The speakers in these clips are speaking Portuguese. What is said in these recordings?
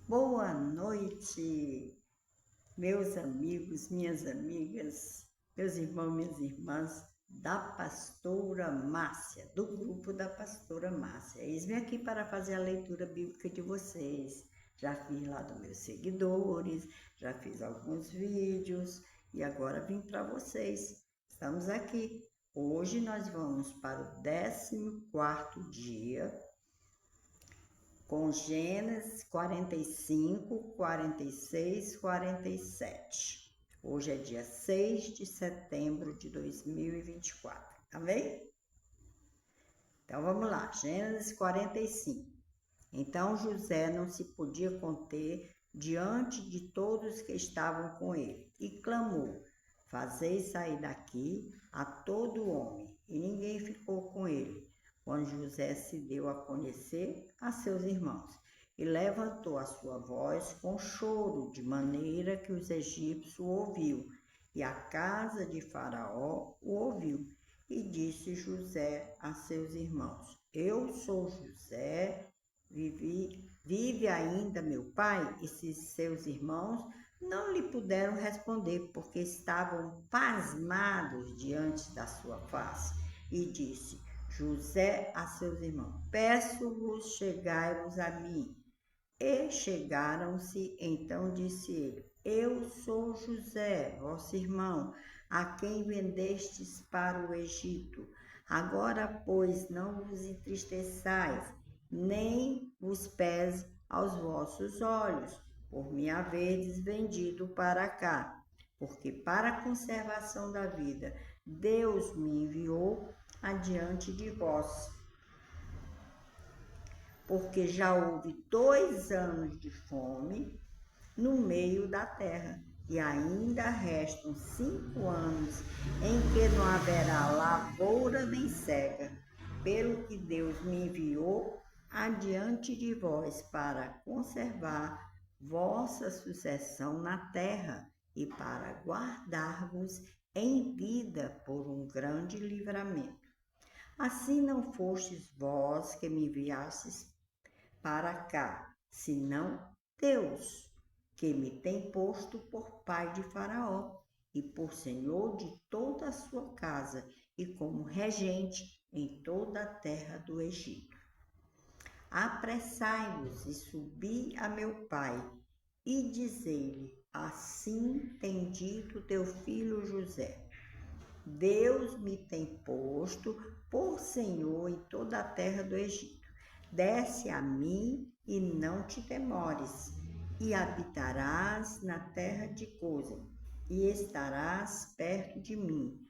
Boa noite, meus amigos, minhas amigas, meus irmãos, minhas irmãs da Pastora Márcia, do grupo da Pastora Márcia. Eis-me aqui para fazer a leitura bíblica de vocês. Já fiz lá dos meus seguidores, já fiz alguns vídeos e agora vim para vocês. Estamos aqui. Hoje nós vamos para o 14º dia com Gênesis 45, 46, 47. Hoje é dia 6 de setembro de 2024. Amém? Então vamos lá, Gênesis 45. Então José não se podia conter diante de todos que estavam com ele e clamou: Fazei sair daqui a todo homem. E ninguém ficou com ele quando José se deu a conhecer a seus irmãos, e levantou a sua voz com choro, de maneira que os egípcios o ouviu, e a casa de Faraó o ouviu. E disse José a seus irmãos: Eu sou José, vive ainda meu pai? E seus irmãos não lhe puderam responder, porque estavam pasmados diante da sua face. E disse José a seus irmãos: Peço-vos, chegai-vos a mim. E chegaram-se, então disse ele: Eu sou José, vosso irmão, a quem vendestes para o Egito. Agora, pois, não vos entristeçais, nem vos pese aos vossos olhos, por me haverdes vendido para cá, porque para a conservação da vida Deus me enviou adiante de vós. Porque já houve 2 anos de fome no meio da terra, e ainda restam 5 anos em que não haverá lavoura nem cega, pelo que Deus me enviou adiante de vós para conservar vossa sucessão na terra e para guardar-vos em vida por um grande livramento. Assim não fostes vós que me enviastes para cá, senão Deus, que me tem posto por pai de Faraó e por senhor de toda a sua casa e como regente em toda a terra do Egito. Apressai-vos e subi a meu pai e dizei-lhe: Assim tem dito teu filho José: Deus me tem posto por senhor em toda a terra do Egito. Desce a mim e não te demores, e habitarás na terra de Gozem, e estarás perto de mim,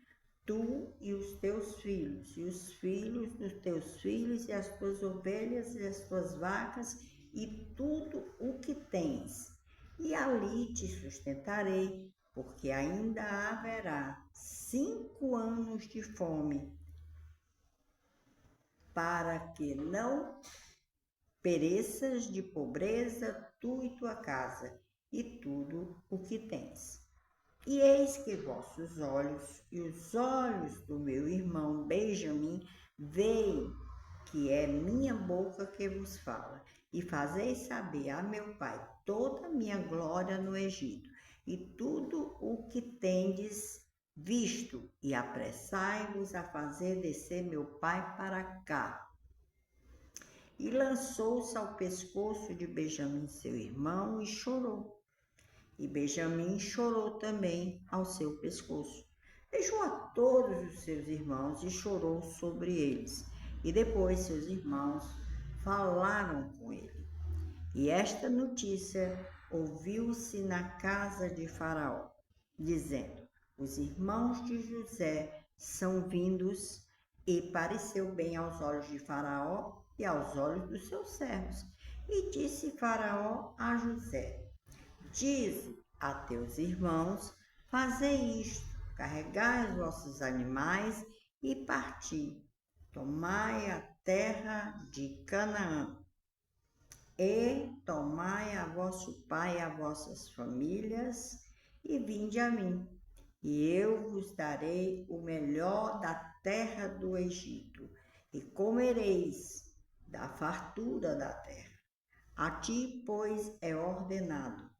tu e os teus filhos, e os filhos dos teus filhos, e as tuas ovelhas, e as tuas vacas, e tudo o que tens. E ali te sustentarei, porque ainda haverá 5 anos de fome, para que não pereças de pobreza tu e tua casa, e tudo o que tens. E eis que vossos olhos e os olhos do meu irmão Benjamim veem que é minha boca que vos fala, e fazeis saber a meu pai toda a minha glória no Egito, e tudo o que tendes visto, e apressai-vos a fazer descer meu pai para cá. E lançou-se ao pescoço de Benjamim, seu irmão, e chorou. E Benjamim chorou também ao seu pescoço. Beijou a todos os seus irmãos e chorou sobre eles. E depois seus irmãos falaram com ele. E esta notícia ouviu-se na casa de Faraó, dizendo: Os irmãos de José são vindos, e pareceu bem aos olhos de Faraó e aos olhos dos seus servos. E disse Faraó a José: Dize a teus irmãos: fazei isto, carregai os vossos animais e parti. Tomai a terra de Canaã. E tomai a vosso pai e a vossas famílias, e vinde a mim, e eu vos darei o melhor da terra do Egito, e comereis da fartura da terra. A ti, pois, é ordenado: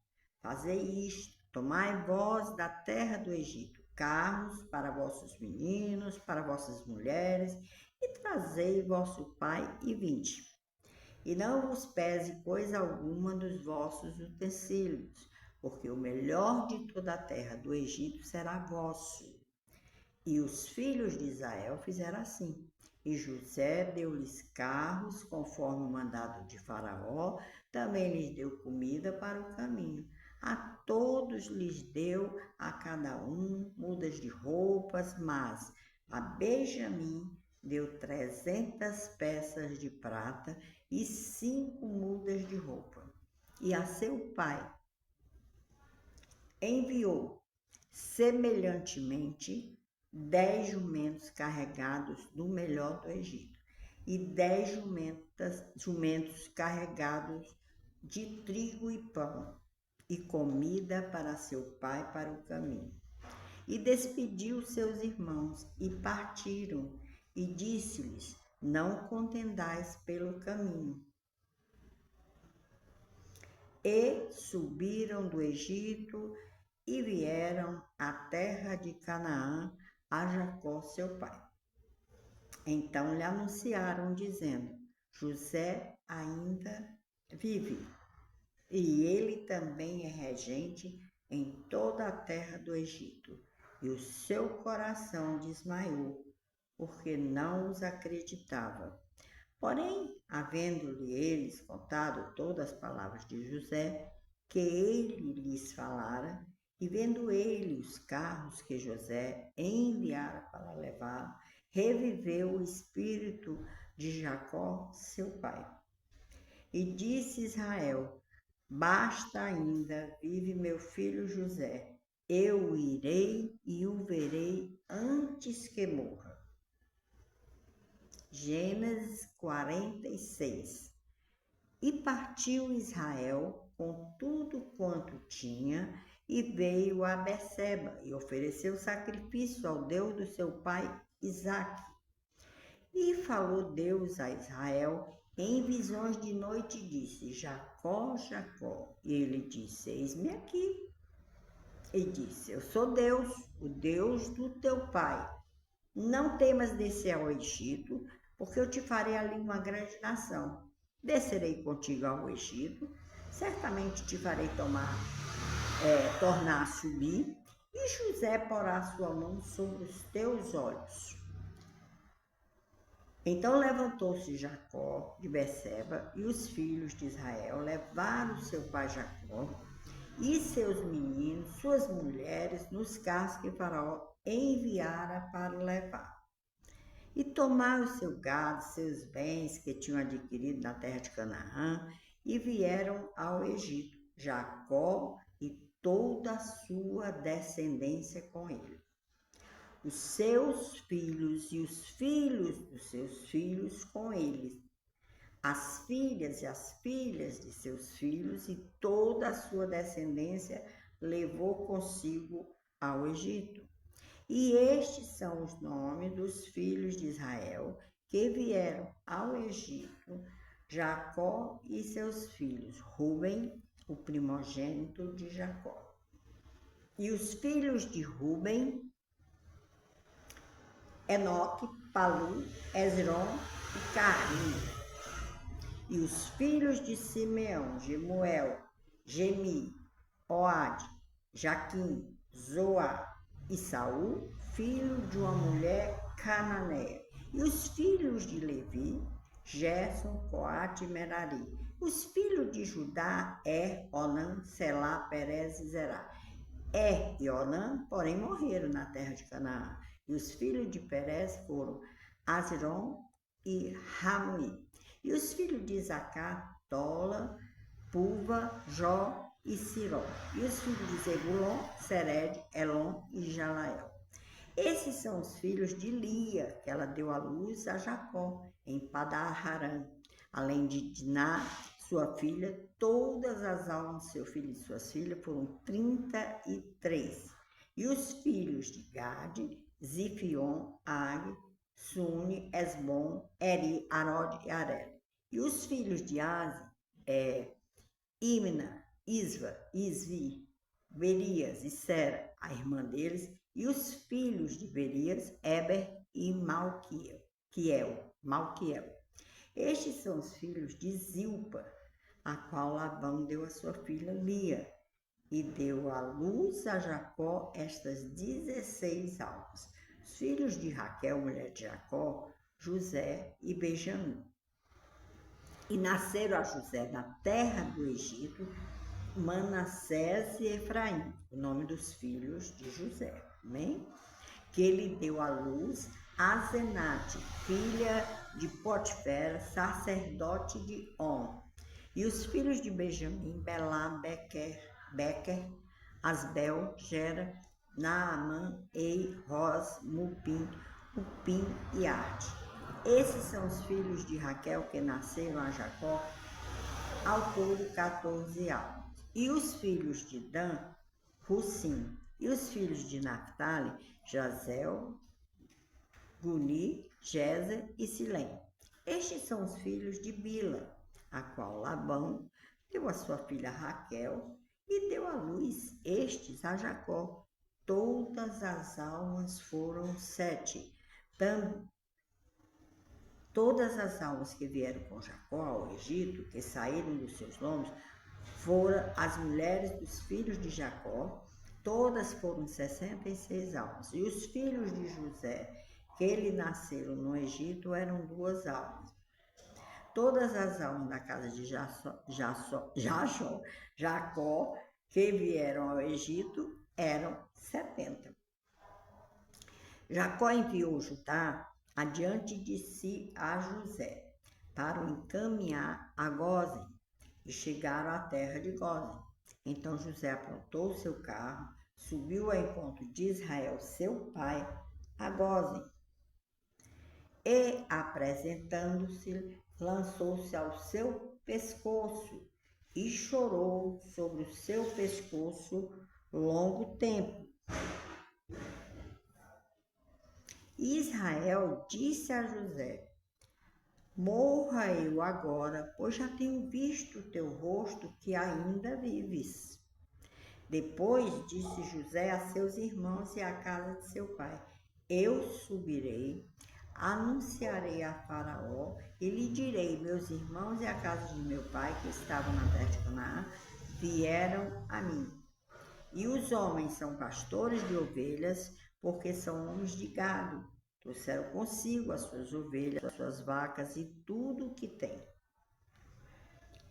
fazei isto, tomai vós da terra do Egito carros para vossos meninos, para vossas mulheres, e trazei vosso pai e vinde. E não vos pese coisa alguma dos vossos utensílios, porque o melhor de toda a terra do Egito será vosso. E os filhos de Israel fizeram assim. E José deu-lhes carros, conforme o mandado de Faraó, também lhes deu comida para o caminho. A todos lhes deu a cada um mudas de roupas, mas a Benjamim deu 300 peças de prata e 5 mudas de roupa. E a seu pai enviou semelhantemente 10 jumentos carregados do melhor do Egito e 10 jumentos carregados de trigo e pão e comida para seu pai para o caminho. E despediu seus irmãos e partiram, e disse-lhes: não contendais pelo caminho. E subiram do Egito e vieram à terra de Canaã a Jacó, seu pai. Então lhe anunciaram, dizendo: José ainda vive, e ele também é regente em toda a terra do Egito. E o seu coração desmaiou, porque não os acreditava. Porém, havendo-lhe eles contado todas as palavras de José, que ele lhes falara, e vendo ele os carros que José enviara para levar, reviveu o espírito de Jacó, seu pai. E disse Israel: basta ainda, vive meu filho José, eu irei e o verei antes que morra. Gênesis 46. E partiu Israel com tudo quanto tinha, e veio a Berseba, e ofereceu sacrifício ao Deus do seu pai Isaque. E falou Deus a Israel em visões de noite, e disse: Jacó, Jacó. E ele disse: eis-me aqui. E disse: eu sou Deus, o Deus do teu pai. Não temas descer ao Egito, porque eu te farei ali uma grande nação. Descerei contigo ao Egito, certamente te farei tornar a subir, e José porá sua mão sobre os teus olhos. Então levantou-se Jacó de Berseba, e os filhos de Israel levaram seu pai Jacó e seus meninos, suas mulheres, nos carros que Faraó enviara para levar. E tomaram o seu gado, seus bens que tinham adquirido na terra de Canaã, e vieram ao Egito, Jacó e toda a sua descendência com ele. Os seus filhos e os filhos dos seus filhos com eles, as filhas e as filhas de seus filhos, e toda a sua descendência levou consigo ao Egito. E estes são os nomes dos filhos de Israel que vieram ao Egito: Jacó e seus filhos, Rúben, o primogênito de Jacó. E os filhos de Rúben: Enoque, Palu, Hezron e Carmi. E os filhos de Simeão: Gemuel, Gemi, Oade, Jaquim, Zoar e Saul, filho de uma mulher cananeia. E os filhos de Levi: Gerson, Coate e Merari. Os filhos de Judá: Onã, Selá, Perez e Zerá. E Onã, porém, morreram na terra de Canaã. E os filhos de Perez foram Asron e Ramui. E os filhos de Isacar: Tola, Puva, Jó e Siró. E os filhos de Zebulon: Sered, Elon e Jalael. Esses são os filhos de Lia, que ela deu à luz a Jacó, em Padar-Harã. Além de Diná, sua filha, todas as almas de seu filho e de suas filhas foram 33. E os filhos de Gade: Zifion, Ag, Suni, Esbom, Eri, Arod e Arel. E os filhos de Aze: Imna, Isva, Isvi, Berias e Sera, a irmã deles, e os filhos de Berias, Eber e Malquiel. Estes são os filhos de Zilpa, a qual Labão deu a sua filha Lia, e deu à luz a Jacó estas 16 almas. Os filhos de Raquel, mulher de Jacó, José e Benjamim. E nasceram a José na terra do Egito, Manassés e Efraim, o nome dos filhos de José, amém? Que ele deu à luz a Zenate, filha de Potifera, sacerdote de On. E os filhos de Benjamim, Belá, Bequer, Asbel, Gera, Naamã, Ei, Ros, Mupim, Upim e Arte. Esses são os filhos de Raquel que nasceram a Jacó, ao todo 14 almas. E os filhos de Dan, Russim. E os filhos de Naphtali, Jazel, Guni, Jezer e Silém. Estes são os filhos de Bila, a qual Labão deu a sua filha Raquel e deu à luz estes a Jacó. Todas as almas foram 7. Todas as almas que vieram com Jacó ao Egito, que saíram dos seus lombos, foram as mulheres dos filhos de Jacó. Todas foram 66 almas. E os filhos de José, que lhe nasceram no Egito, eram 2 almas. Todas as almas da casa de Jacó, que vieram ao Egito, eram 70. Jacó enviou Judá adiante de si a José, para o encaminhar a Gósen, e chegaram à terra de Gósen. Então José aprontou o seu carro, subiu ao encontro de Israel, seu pai, a Gósen, e, apresentando-se, lançou-se ao seu pescoço e chorou sobre o seu pescoço longo tempo. Israel disse a José: morra eu agora, pois já tenho visto o teu rosto que ainda vives. Depois disse José a seus irmãos e à casa de seu pai: eu subirei, anunciarei a Faraó e lhe direi: meus irmãos e a casa de meu pai, que estavam na terra de Canaã, vieram a mim. E os homens são pastores de ovelhas, porque são homens de gado. Trouxeram consigo as suas ovelhas, as suas vacas e tudo o que tem.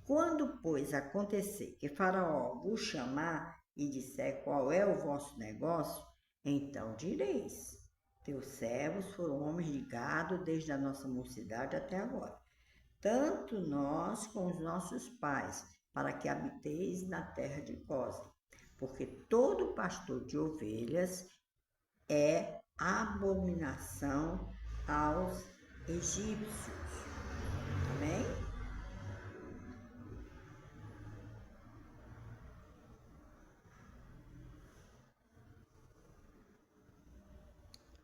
Quando, pois, acontecer que Faraó vos chamar e disser qual é o vosso negócio, então direis: teus servos foram homens de gado desde a nossa mocidade até agora, tanto nós como os nossos pais, para que habiteis na terra de Gósen. Porque todo pastor de ovelhas é abominação aos egípcios. Amém?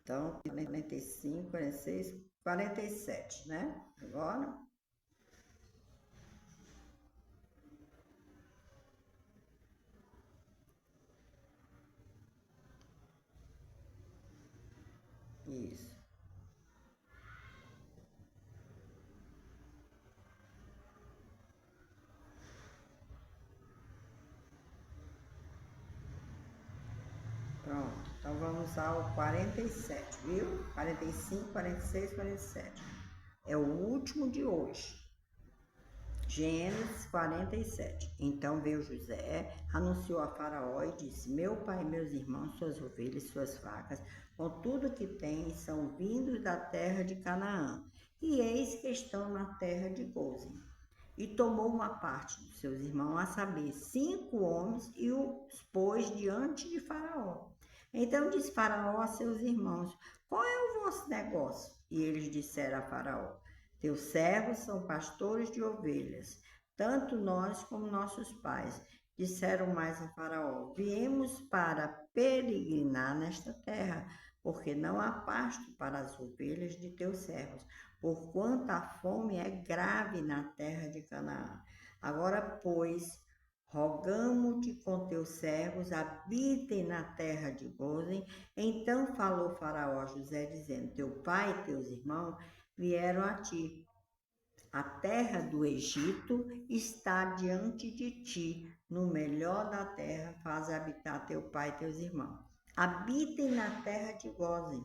Então, 45, 46, 47, né? Agora. Isso. Pronto. Então vamos ao 47, viu? 45, 46, 47. É o último de hoje. Gênesis 47. Então veio José, anunciou a Faraó e disse: meu pai e meus irmãos, suas ovelhas, suas vacas, com tudo que têm, são vindos da terra de Canaã, e eis que estão na terra de Gósen. E tomou uma parte dos seus irmãos, a saber, 5 homens, e os pôs diante de Faraó. Então disse Faraó a seus irmãos: qual é o vosso negócio? E eles disseram a Faraó: teus servos são pastores de ovelhas, tanto nós como nossos pais. Disseram mais a Faraó: viemos para peregrinar nesta terra, porque não há pasto para as ovelhas de teus servos, porquanto a fome é grave na terra de Canaã. Agora, pois, rogamo-te com teus servos, habitem na terra de Gósen. Então falou Faraó a José, dizendo: teu pai e teus irmãos vieram a ti. A terra do Egito está diante de ti. No melhor da terra faz habitar teu pai e teus irmãos. Habitem na terra de Gósen.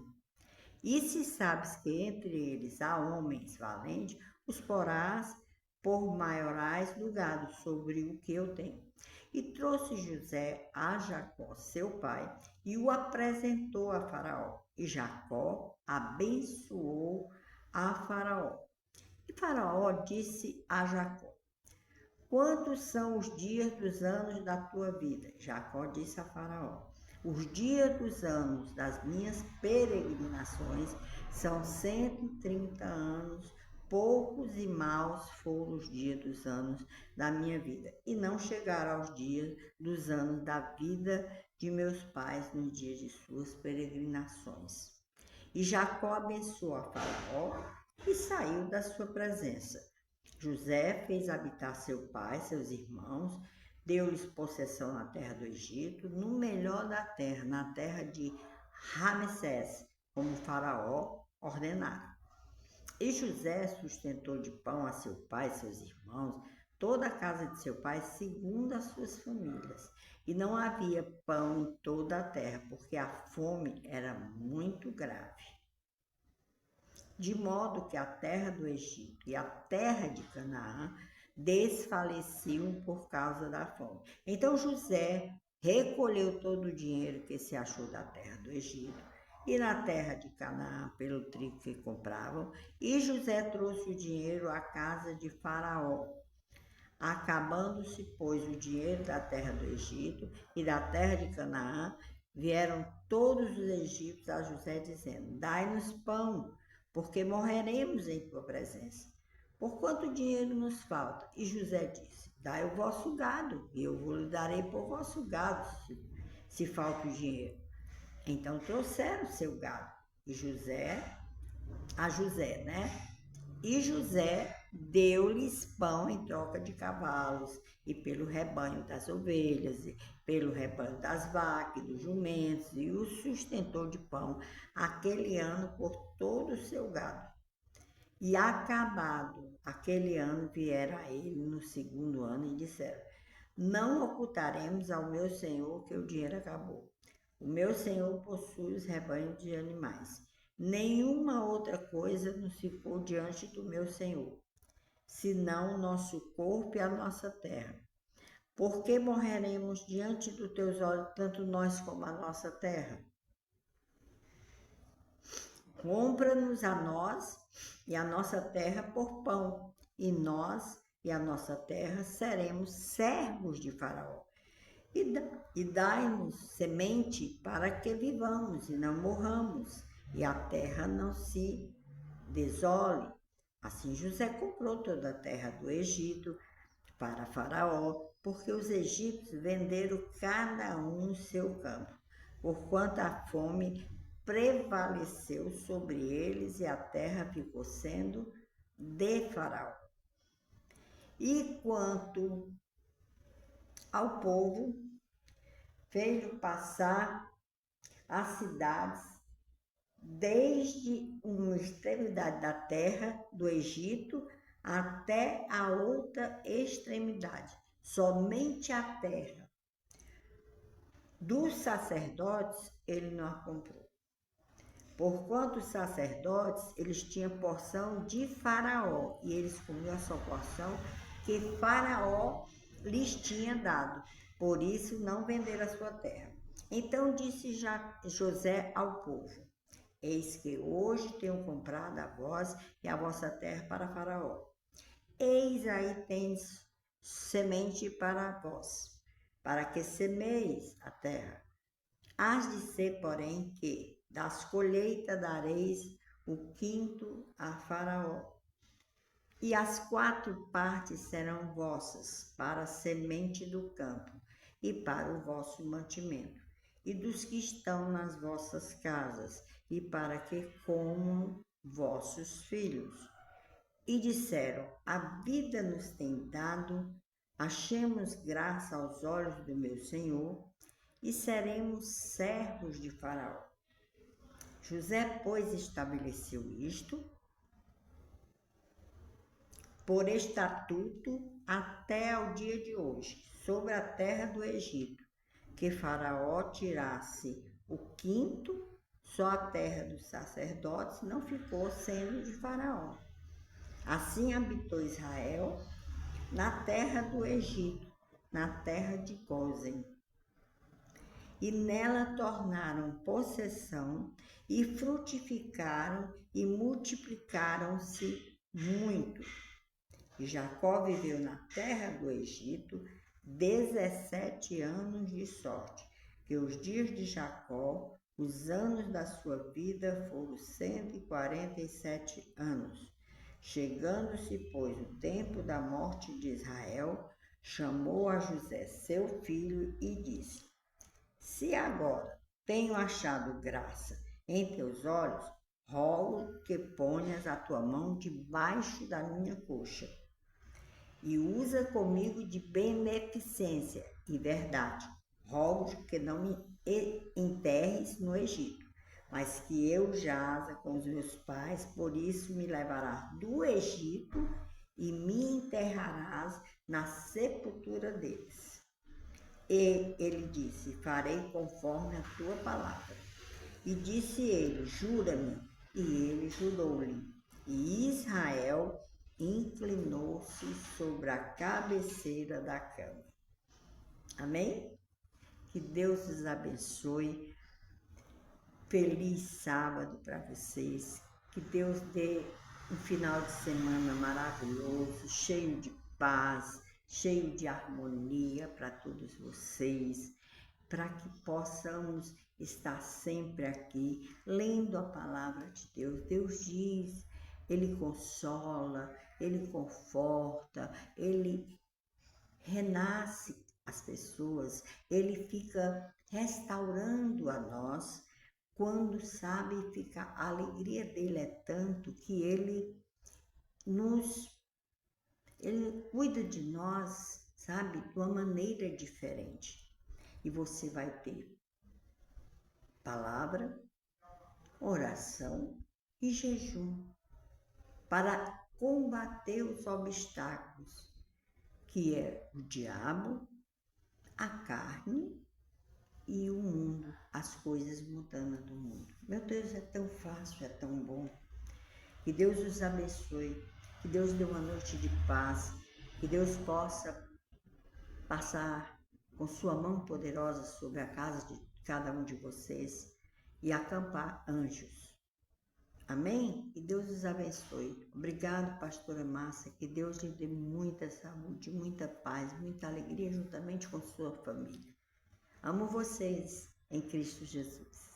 E se sabes que entre eles há homens valentes, os porás por maiorais do gado sobre o que eu tenho. E trouxe José a Jacó, seu pai, e o apresentou a Faraó. E Jacó abençoou a Faraó. E Faraó disse a Jacó: quantos são os dias dos anos da tua vida? Jacó disse a Faraó: os dias dos anos das minhas peregrinações são 130 anos, poucos e maus foram os dias dos anos da minha vida, e não chegaram aos dias dos anos da vida de meus pais nos dias de suas peregrinações. E Jacó abençoou a Faraó e saiu da sua presença. José fez habitar seu pai, seus irmãos, deu-lhes possessão na terra do Egito, no melhor da terra, na terra de Ramsés, como Faraó ordenara. E José sustentou de pão a seu pai e seus irmãos, toda a casa de seu pai, segundo as suas famílias. E não havia pão em toda a terra, porque a fome era muito grave. De modo que a terra do Egito e a terra de Canaã desfaleciam por causa da fome. Então José recolheu todo o dinheiro que se achou da terra do Egito e na terra de Canaã pelo trigo que compravam, e José trouxe o dinheiro à casa de Faraó. Acabando-se, pois, o dinheiro da terra do Egito e da terra de Canaã, vieram todos os egípcios a José, dizendo: dai-nos pão, porque morreremos em tua presença. Por quanto dinheiro nos falta? E José disse: dai o vosso gado, e eu vos darei por vosso gado, se falta o dinheiro. Então trouxeram seu gado, e José, E José deu-lhes pão em troca de cavalos, e pelo rebanho das ovelhas, e pelo rebanho das vacas e dos jumentos, e o sustentou de pão aquele ano por todo o seu gado. E acabado aquele ano, vieram a ele no segundo ano e disseram: não ocultaremos ao meu senhor que o dinheiro acabou. O meu senhor possui os rebanhos de animais. Nenhuma outra coisa nos ficou diante do meu senhor, senão o nosso corpo e a nossa terra. Por que morreremos diante dos teus olhos, tanto nós como a nossa terra? Compra-nos a nós e a nossa terra por pão, e nós e a nossa terra seremos servos de Faraó. E dai-nos semente para que vivamos e não morramos, e a terra não se desole. Assim José comprou toda a terra do Egito para Faraó, porque os egípcios venderam cada um seu campo, porquanto a fome prevaleceu sobre eles e a terra ficou sendo de Faraó. E quanto ao povo, fez-lhe passar as cidades desde uma extremidade da terra do Egito até a outra extremidade. Somente a terra dos sacerdotes ele não a comprou. Porquanto os sacerdotes, eles tinham porção de Faraó, e eles comiam a sua porção que Faraó lhes tinha dado. Por isso não venderam a sua terra. Então disse José ao povo: eis que hoje tenho comprado a vós e a vossa terra para Faraó. Eis aí tens semente para vós, para que semeis a terra. Hás de ser, porém, que das colheitas dareis o quinto a Faraó. E as 4 partes serão vossas para a semente do campo e para o vosso mantimento, e dos que estão nas vossas casas, e para que comam vossos filhos. E disseram: a vida nos tem dado achemos graça aos olhos do meu Senhor e seremos servos de Faraó. José, pois, estabeleceu isto por estatuto até ao dia de hoje, sobre a terra do Egito, que Faraó tirasse o quinto, só a terra dos sacerdotes não ficou sendo de Faraó. Assim habitou Israel na terra do Egito, na terra de Gósen. E nela tornaram possessão, e frutificaram, e multiplicaram-se muito. E Jacó viveu na terra do Egito 17 anos de sorte, que os dias de Jacó, os anos da sua vida, foram 147 anos. Chegando-se, pois, o tempo da morte de Israel, chamou a José, seu filho, e disse: Se agora tenho achado graça em teus olhos, rogo que ponhas a tua mão debaixo da minha coxa e usa comigo de beneficência e verdade. Rogo que não me enterres no Egito, mas que eu jaza com os meus pais, por isso me levarás do Egito e me enterrarás na sepultura deles. E ele disse: Farei conforme a tua palavra. E disse ele: Jura-me. E ele jurou-lhe. E Israel inclinou-se sobre a cabeceira da cama. Amém? Que Deus os abençoe. Feliz sábado para vocês. Que Deus dê um final de semana maravilhoso, cheio de paz, cheio de harmonia para todos vocês, para que possamos estar sempre aqui lendo a palavra de Deus. Deus diz, Ele consola, Ele conforta, Ele renasce as pessoas, Ele fica restaurando a nós. Quando sabe, a alegria dele é tanto que ele cuida de nós, sabe, de uma maneira diferente. E você vai ter palavra, oração e jejum para combater os obstáculos, que é o diabo, a carne e o mundo, as coisas mundanas do mundo. Meu Deus, é tão fácil, é tão bom. Que Deus os abençoe, que Deus dê uma noite de paz, que Deus possa passar com sua mão poderosa sobre a casa de cada um de vocês e acampar anjos. Amém? Que Deus os abençoe. Obrigado, pastora Márcia, que Deus lhe dê muita saúde, muita paz, muita alegria juntamente com sua família. Amo vocês em Cristo Jesus.